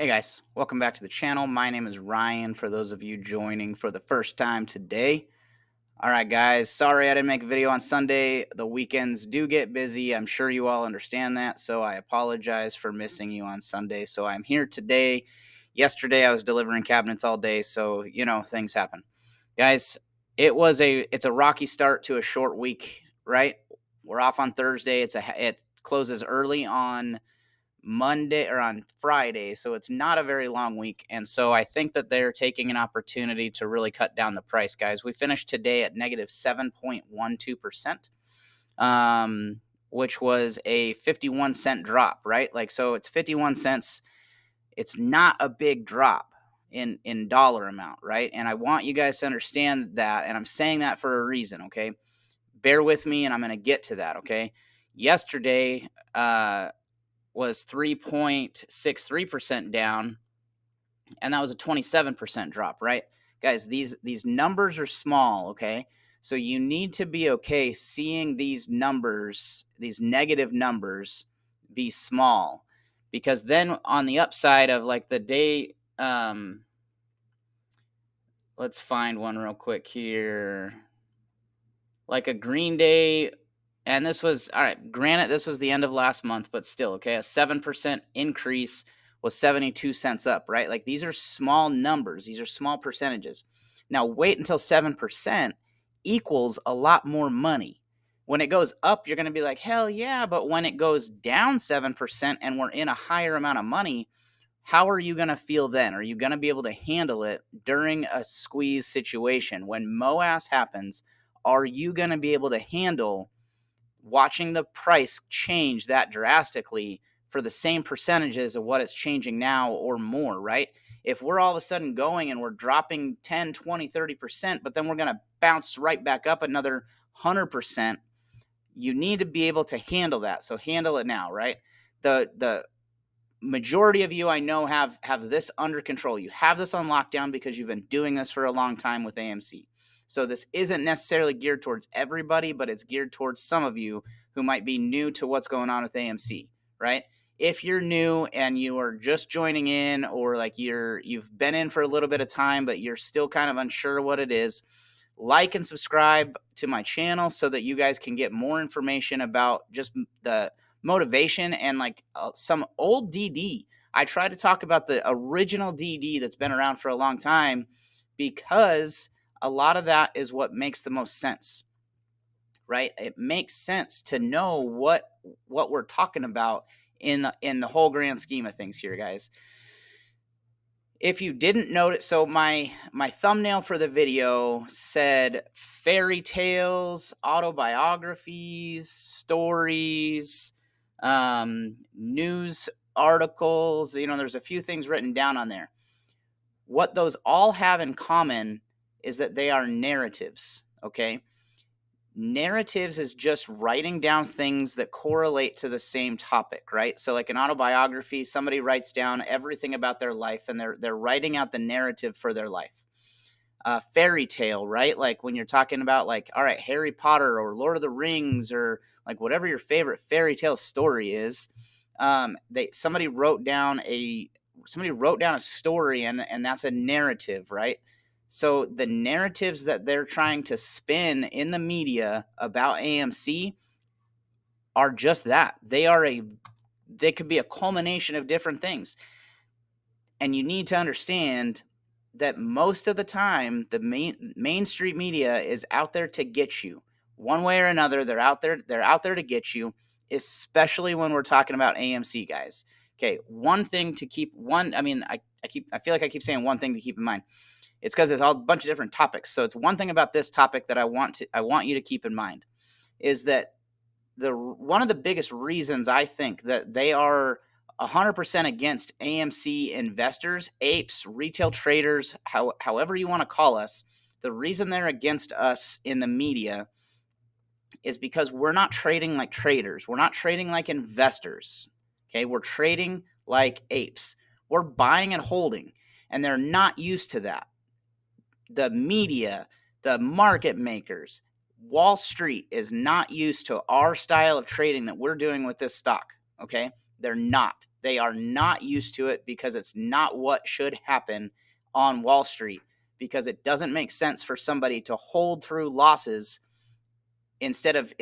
Hey guys, welcome back to the channel. My name is Ryan for those of you joining for the first time today. All right, guys, sorry I didn't make a video on Sunday. The weekends do get busy. I'm sure you all understand that. So I apologize for missing you on Sunday. So I'm here today. Yesterday I was delivering cabinets all day. So, things happen. Guys, it's a rocky start to a short week, right? We're off on Thursday. It closes early on Monday or on Friday, so it's not a very long week. And so I think that they're taking an opportunity to really cut down the price, guys. We finished today at negative 7.12%, which was a 51-cent drop, right? Like, so it's 51 cents. It's not a big drop in dollar amount, right? And I want you guys to understand that. And I'm saying that for a reason, okay? Bear with me, and I'm going to get to that, okay? Yesterday, was 3.63% down, and that was a 27% drop, right? Guys, these numbers are small, okay? So you need to be okay seeing these numbers, these negative numbers be small, because then on the upside of like the day, let's find one real quick here. Like a Green Day, and this was all right. Granted, this was the end of last month, but still, okay, a 7% increase was 72 cents up, right? Like these are small numbers, these are small percentages. Now, wait until 7% equals a lot more money. When it goes up, you're going to be like, hell yeah. But when it goes down 7% and we're in a higher amount of money, how are you going to feel then? Are you going to be able to handle it during a squeeze situation? When MOAS happens, are you going to be able to handle watching the price change that drastically for the same percentages of what it's changing now or more, right? If we're all of a sudden going and we're dropping 10, 20, 30%, but then we're going to bounce right back up another 100%, you need to be able to handle that. So handle it now, right? The majority of you I know have this under control. You have this on lockdown because you've been doing this for a long time with AMC. So this isn't necessarily geared towards everybody, but it's geared towards some of you who might be new to what's going on with AMC, right? If you're new and you are just joining in, or like you've been in for a little bit of time but you're still kind of unsure what it is, like and subscribe to my channel so that you guys can get more information about just the motivation and like some old DD. I try to talk about the original DD that's been around for a long time, because a lot of that is what makes the most sense, right? It makes sense to know what we're talking about in the whole grand scheme of things here, guys. If you didn't notice, so my thumbnail for the video said fairy tales, autobiographies, stories, news articles. There's a few things written down on there. What those all have in common is that they are narratives, okay? Narratives is just writing down things that correlate to the same topic, right? So like an autobiography, somebody writes down everything about their life and they're writing out the narrative for their life. Fairy tale, right? Like when you're talking about like, all right, Harry Potter or Lord of the Rings or like whatever your favorite fairy tale story is. They somebody wrote down a story, and that's a narrative, right? So the narratives that they're trying to spin in the media about AMC are just that. They could be a culmination of different things. And you need to understand that most of the time the mainstream media is out there to get you. One way or another, they're out there to get you, especially when we're talking about AMC, guys. Okay, one thing to keep one I mean I feel like I keep saying one thing to keep in mind. It's because there's all a bunch of different topics. So it's one thing about this topic that I want you to keep in mind is that the one of the biggest reasons I think that they are 100% against AMC investors, apes, retail traders, however you want to call us, the reason they're against us in the media is because we're not trading like traders. We're not trading like investors. Okay, we're trading like apes. We're buying and holding, and they're not used to that. The media, the market makers, Wall Street is not used to our style of trading that we're doing with this stock. Okay. They're not. They are not used to it because it's not what should happen on Wall Street, because it doesn't make sense for somebody to hold through losses instead of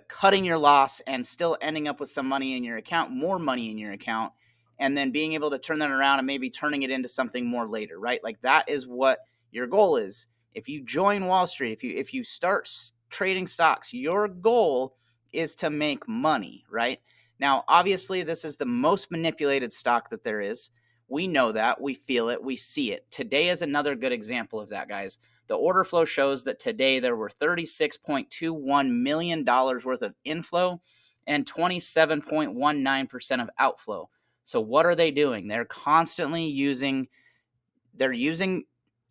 cutting your loss and still ending up with some money in your account, more money in your account, and then being able to turn that around and maybe turning it into something more later, right? Like that is what your goal is. If you join Wall Street, if you start trading stocks, your goal is to make money, right? Now, obviously, this is the most manipulated stock that there is. We know that, we feel it, we see it. Today is another good example of that, guys. The order flow shows that today there were $36.21 million worth of inflow and 27.19% of outflow. So what are they doing? They're constantly using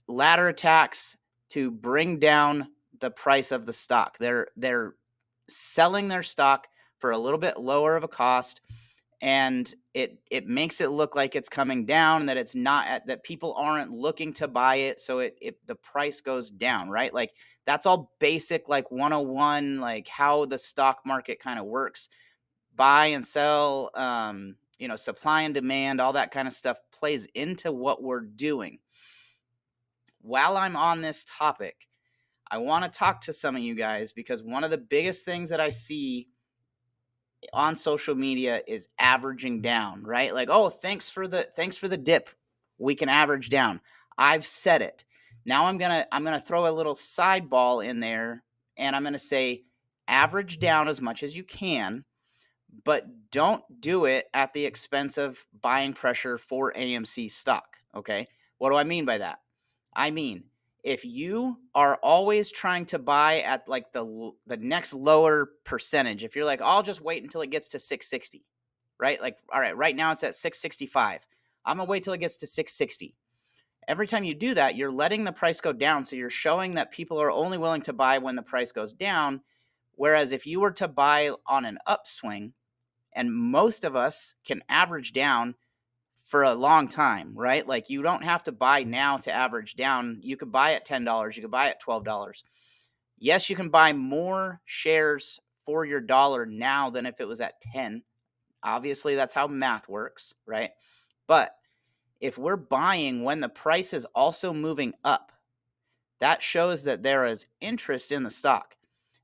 ladder attacks to bring down the price of the stock. They're selling their stock for a little bit lower of a cost, and it makes it look like it's coming down, that it's not, that people aren't looking to buy it, so the price goes down, right? Like that's all basic, like 101, like how the stock market kind of works. Buy and sell, supply and demand, all that kind of stuff plays into what we're doing. While I'm on this topic, I want to talk to some of you guys, because one of the biggest things that I see on social media is averaging down, right? Like, oh, thanks for the dip. We can average down. I've said it. Now I'm going to throw a little side ball in there, and I'm going to say average down as much as you can, but don't do it at the expense of buying pressure for AMC stock, okay? What do I mean by that? I mean, if you are always trying to buy at like the next lower percentage, if you're like, I'll just wait until it gets to 660, right? Like, all right, right now it's at 665. I'm going to wait till it gets to 660. Every time you do that, you're letting the price go down. So you're showing that people are only willing to buy when the price goes down. Whereas if you were to buy on an upswing, and most of us can average down for a long time, right? Like you don't have to buy now to average down. You could buy at $10. You could buy at $12. Yes, you can buy more shares for your dollar now than if it was at 10. Obviously, that's how math works, right? But if we're buying when the price is also moving up, that shows that there is interest in the stock.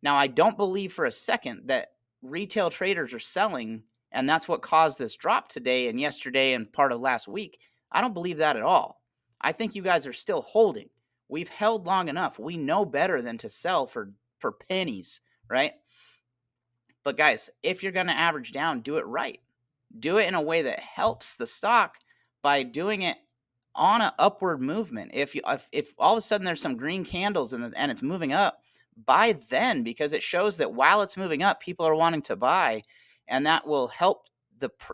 Now, I don't believe for a second that retail traders are selling, and that's what caused this drop today and yesterday and part of last week. I don't believe that at all. I think you guys are still holding. We've held long enough. We know better than to sell for pennies, right? But guys, if you're going to average down, do it right. Do it in a way that helps the stock by doing it on an upward movement. If all of a sudden there's some green candles and it's moving up, buy then, because it shows that while it's moving up, people are wanting to buy, and that will help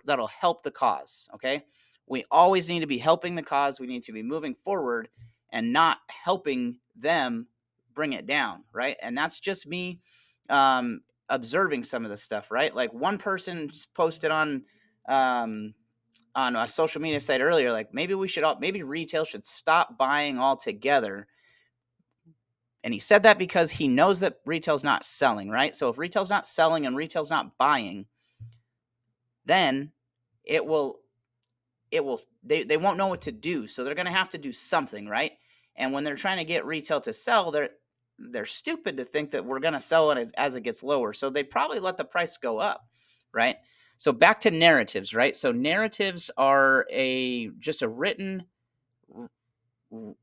that'll help the cause. Okay, we always need to be helping the cause. We need to be moving forward and not helping them bring it down, right? And that's just me observing some of the stuff, right? Like one person posted on a social media site earlier, like maybe retail should stop buying altogether. And he said that because he knows that retail's not selling, right? So if retail's not selling and retail's not buying, then they won't know what to do. So they're going to have to do something, right? And when they're trying to get retail to sell, they're stupid to think that we're going to sell it as it gets lower. So they probably let the price go up, right? So back to narratives, right? So narratives are just a written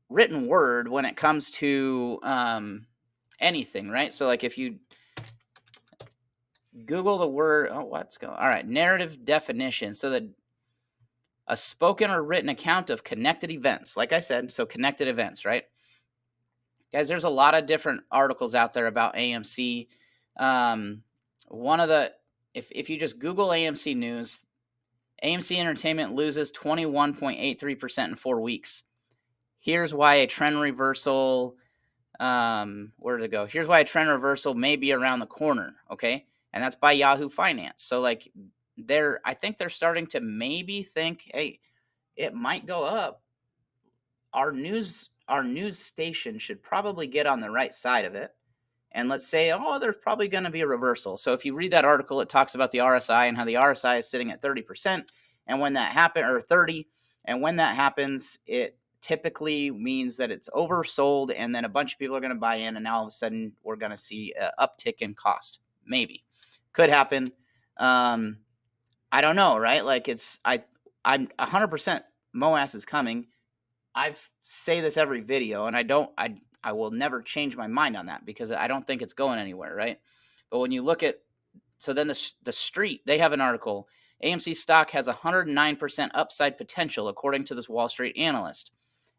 word when it comes to anything, right? So like if you Google the word, all right, narrative definition. So that a spoken or written account of connected events, like I said, so connected events, right? Guys, there's a lot of different articles out there about AMC. One of the, if you just Google AMC news, AMC Entertainment loses 21.83% in 4 weeks. Here's why a trend reversal, where did it go? Here's why a trend reversal may be around the corner, okay? And that's by Yahoo Finance. So like I think they're starting to maybe think, hey, it might go up. Our news station should probably get on the right side of it. And let's say, oh, there's probably going to be a reversal. So if you read that article, it talks about the RSI and how the RSI is sitting at 30%. And when that happens, or 30, and when that happens, it typically means that it's oversold, and then a bunch of people are going to buy in, and now all of a sudden we're going to see an uptick in cost. Maybe could happen. I don't know, right? Like I'm 100% MOAS is coming. I say this every video, and I will never change my mind on that because I don't think it's going anywhere, right? But when you look at, so then the street, they have an article. AMC stock has 109% upside potential according to this Wall Street analyst.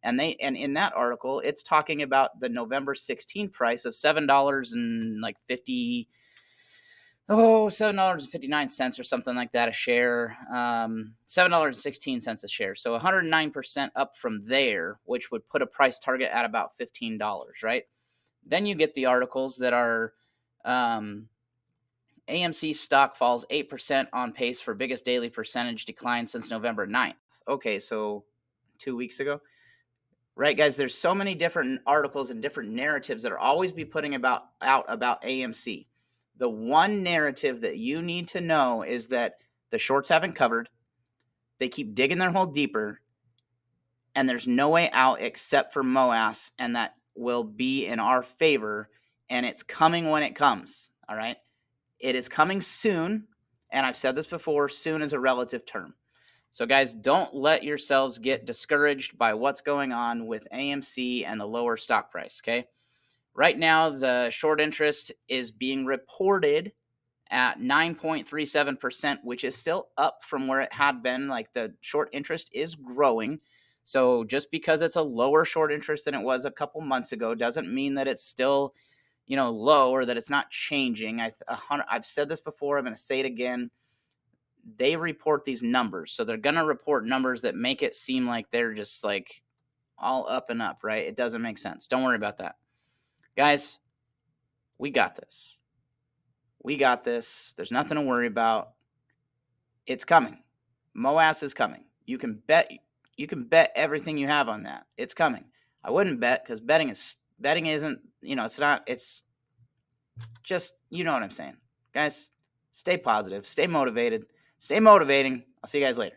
And in that article, it's talking about the November 16 price of $7 and like 50 $7.59 or something like that a share. $7.16 a share. So 109% up from there, which would put a price target at about $15, right? Then you get the articles that are AMC stock falls 8% on pace for biggest daily percentage decline since November 9th. Okay, so 2 weeks ago. Right, guys, there's so many different articles and different narratives that are always be putting out about AMC. The one narrative that you need to know is that the shorts haven't covered. They keep digging their hole deeper, and there's no way out except for MOAS, and that will be in our favor, and it's coming when it comes, all right? It is coming soon, and I've said this before, soon is a relative term. So, guys, don't let yourselves get discouraged by what's going on with AMC and the lower stock price, okay? Right now, the short interest is being reported at 9.37%, which is still up from where it had been. Like, the short interest is growing. So just because it's a lower short interest than it was a couple months ago doesn't mean that it's still, low or that it's not changing. I've said this before. I'm going to say it again. They report these numbers. So they're going to report numbers that make it seem like they're just like all up and up, right? It doesn't make sense. Don't worry about that. Guys, we got this. We got this. There's nothing to worry about. It's coming. MOAS is coming. You can bet everything you have on that. It's coming. I wouldn't bet because betting isn't, it's not, it's just, you know what I'm saying. Guys, stay positive, stay motivated, stay motivating. I'll see you guys later.